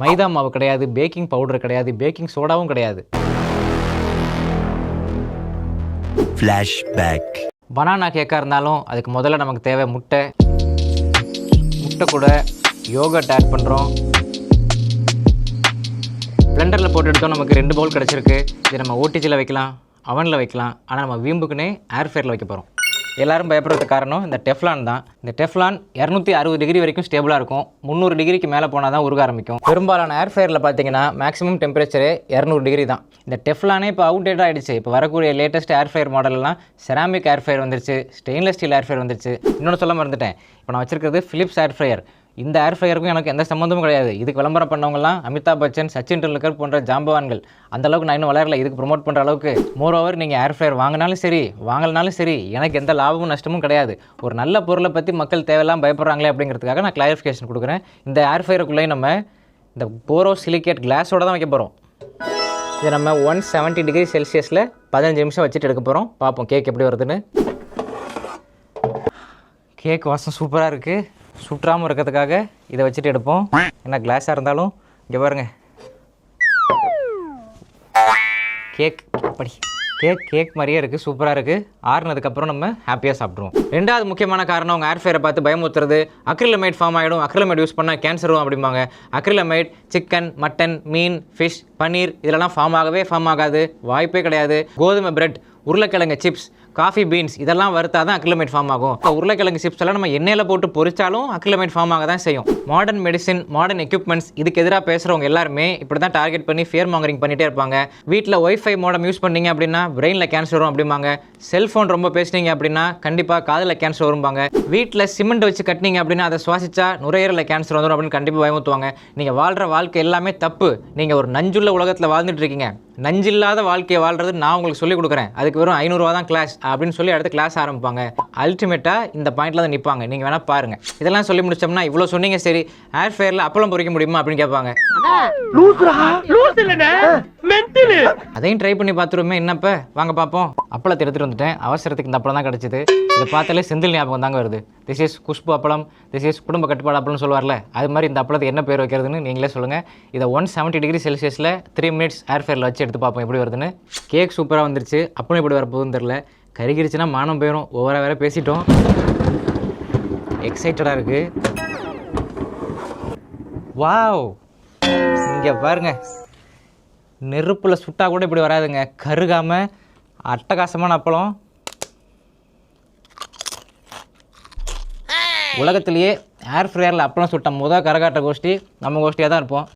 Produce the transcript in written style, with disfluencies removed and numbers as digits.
மைதா மாவு கிடையாது, baking powder கிடையாது, பேக்கிங் சோடாவும் கிடையாது. ஃப்ளாஷ்பேக். பனானா கேக்காக இருந்தாலும் அதுக்கு முதல்ல நமக்கு தேவை முட்டை கூட யோகர்ட் ஆட் பண்ணுறோம். பிளெண்டரில் போட்டு எடுத்தோம், நமக்கு 2 பவுல் கிடச்சிருக்கு. இது நம்ம ஓடிஜியில் வைக்கலாம், அவனில் வைக்கலாம். ஆனால் நம்ம வீம்புக்குன்னே ஏர் ஃபயரில் வைக்க போகிறோம். எல்லோரும் பயப்படுறதுக்கு காரணம் இந்த டெஃப்லான் தான். இந்த டெஃப்லான் 260 டிகிரி வரைக்கும் ஸ்டேபிளாக இருக்கும். 300 டிகிரிக்கு மேலே போனால் தான் உருக ஆரம்பிக்கும். பெரும்பாலான ஏர் ஃபயரில் பார்த்தீங்கன்னா மேக்ஸிமம் டெம்பரேச்சரே 200 டிகிரி தான். இந்த டெஃப்லானே இப்போ அவுடேட் ஆகிடுச்சு. இப்போ வரக்கூடிய லேட்டஸ்ட் ஏர் ஃபயர் மாடல்லாம் செராமிக் ஏர் ஃபயர் வந்துருச்சு, ஸ்டெயின்லெஸ் ஸ்டீல் ஏர் ஃபயர் வந்துருச்சு. இன்னொன்று சொல்ல மறந்துட்டேன், இப்போ நான் வச்சிருக்கிறது ஃபிலிப்ஸ் ஏர் ஃபயர். இந்த ஏர் ஃபயருக்கும் எனக்கு எந்த சம்மந்தமும் கிடையாது. இதுக்கு விளம்பரம் பண்ணவங்கலாம் அமிதாப் பச்சன், சச்சின் டெண்டுல்கர் போன்ற ஜாம்பவான்கள். அந்தளவுக்கு நான் இன்னும் வளரல இதுக்கு ப்ரொமோட் பண்ணுற அளவுக்கு. மோரோவர் நீங்கள் ஏர் ஃபயர் வாங்கினாலும் சரி வாங்கலனாலும் சரி எனக்கு எந்த லாபமும் நஷ்டமும் கிடையாது. ஒரு நல்ல பொருளை பற்றி மக்கள் தேவையெல்லாம் பயப்படுறாங்களே அப்படிங்கிறதுக்காக நான் கிளாரிஃபிகேஷன் கொடுக்குறேன். இந்த ஏர் ஃபயருக்குள்ளேயே நம்ம இந்த போரோசிலிகேட் கிளாஸோடு தான் வைக்க போகிறோம். இதை நம்ம 170 டிகிரி செல்சியஸில் 15 நிமிஷம் வச்சுட்டு எடுக்க போகிறோம். பார்ப்போம் கேக் எப்படி வருதுன்னு. கேக் வாசம் சூப்பராக இருக்குது. சுற்றாமல் இருக்கிறதுக்காக இதை வச்சுட்டு எடுப்போம். ஏன்னா கிளாஸாக இருந்தாலும் இங்கே பாருங்கள், கேக் மாதிரியே இருக்குது, சூப்பராக இருக்குது. ஆறுனதுக்கப்புறம் நம்ம ஹாப்பியாக சாப்பிட்ருவோம். ரெண்டாவது முக்கியமான காரணம், உங்கள் ஏர் ஃபயரை பார்த்து பயமுறுத்துறது. அக்ரிலமைட் ஃபார்ம் ஆகிடும், அக்ரிலமைட் யூஸ் பண்ணால் கேன்சர் வரும் அப்படிம்பாங்க. அக்ரிலமைட் சிக்கன், மட்டன், மீன், ஃபிஷ், பன்னீர் இதெல்லாம் ஃபார்ம் ஆகாது, வாய்ப்பே கிடையாது. கோதுமை பிரெட், உருளைக்கிழங்கு சிப்ஸ், காஃபி பீன்ஸ் இதெல்லாம் வறுத்தா தான் அக்ரிலமைட் ஃபார்ம் ஆகும். உருளைக்கிழங்கு சிப்ஸ் எல்லாம் நம்ம எண்ணெயில் போட்டு பொரிச்சாலும் அக்ரிலமைட் ஃபார்ம் ஆக தான் செய்யும். மாடர்ன் மெடிசின், மாடர்ன் எக்யூப்மெண்ட்ஸ் இதுக்கு எதிராக பேசுகிறவங்க எல்லாருமே இப்படி தான் டார்கெட் பண்ணி ஃபியர் மாங்கரிங் பண்ணிகிட்டே இருப்பாங்க. வீட்டில் ஒய்ஃபை மோடம் யூஸ் பண்ணீங்க அப்படின்னா பிரெயினில் கேன்சர் வரும் அப்படிம்பாங்க. செல்ஃபோன் ரொம்ப பேசுனீங்க அப்படின்னா கண்டிப்பாக காதில் கேன்சர் வரும்பாங்க. வீட்டில் சிமெண்ட் வச்சு கட்டினீங்க அப்படின்னா அதை சுவாசிச்சா நுரையீரலில் கேன்சர் வந்துடும் அப்படின்னு கண்டிப்பாக பயமுத்துவாங்க. நீங்கள் வாழ்கிற வாழ்க்கை எல்லாமே தப்பு. நீங்கள் ஒரு நஞ்சுள்ள உலகத்தில் வாழ்ந்துட்டு இருக்கீங்க. நஞ்சில்லாத வாழ்க்கையை வாழ்றது நான் உங்களுக்கு சொல்லிக் கொடுக்குறேன். அதுக்கு வெறும் 500 ரூபா தான் கிளாஸ் அப்படின்னு சொல்லி அடுத்த கிளாஸ் ஆரம்பிப்பாங்க. அல்டிமேட்டாக இந்த பாயிண்ட்ல தான் நிற்பாங்க. நீங்கள் வேணால் பாருங்கள். இதெல்லாம் சொல்லி முடிச்சோம்னா இவ்வளோ சொன்னீங்க சரி ஏர் ஃபயரில் அப்பளம் பொரிக்க முடியுமா அப்படின்னு கேட்பாங்க. அதையும் ட்ரை பண்ணி பார்த்துருமே. என்னப்ப வாங்க பார்ப்போம். அப்பளத்தை எடுத்துகிட்டு வந்துட்டேன். அவசரத்துக்கு இந்த அப்பளம் தான் கிடச்சிது. இதை பார்த்தாலே செந்தில் ஞாபகம் தாங்க வருது. திஸ் இஸ் குஷ்பு அப்பளம், திஸ் இஸ் குடும்ப கட்டுப்பாடு அப்பளம்னு சொல்லுவார்ல, அது மாதிரி இந்த அப்பளத்தை என்ன பேர் வைக்கிறதுன்னு நீங்களே சொல்லுங்கள். இதை 170 டிகிரி செல்சியஸில் 3 மினிட்ஸ் ஏர் ஃபயரில் வச்சு எடுத்து பார்ப்போம் எப்படி வருதுன்னு. கேக் சூப்பராக வந்துருச்சு. அப்பளம் எப்படி வரப்போகுதுன்னு தெரில. கருகிருச்சுன்னா மானம் போயிடும். ஓவராக வேறு பேசிட்டோம். எக்ஸைட்டடாக இருக்குது. வாவ், இங்கே பாருங்க, நெருப்பில் சுட்டா கூட இப்படி வராதுங்க. கருகாமல் அட்டகாசமான அப்பளம். உலகத்திலேயே ஏர் ஃப்ரையரில் அப்பளம் சுட்ட கரகாட்ட கோஷ்டி நம்ம கோஷ்டியாக தான் இருப்போம்.